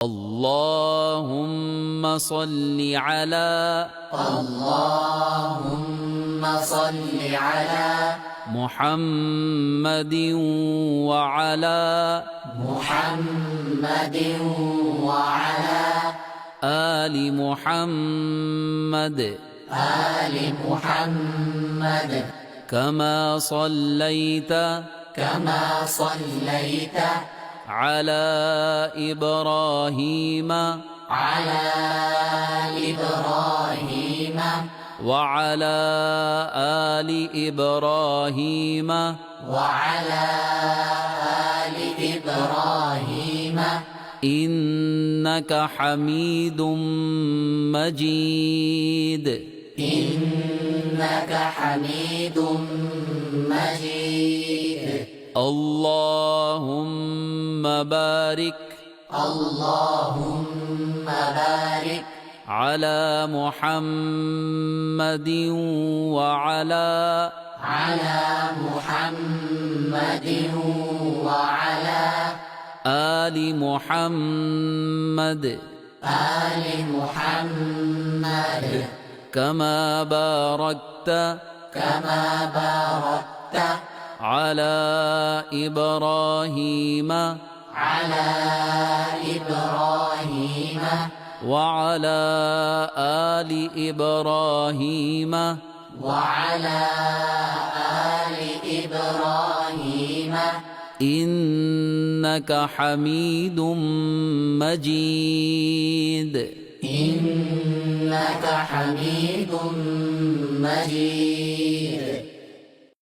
اللهم صل على محمد وعلى آل محمد كما صليت على إبراهيم وعلى آل إبراهيم إنك حميد مجيد. اللهم بارك على محمد وعلى آل محمد كما باركت على إبراهيم وعلى آل إبراهيم إنك حميد مجيد.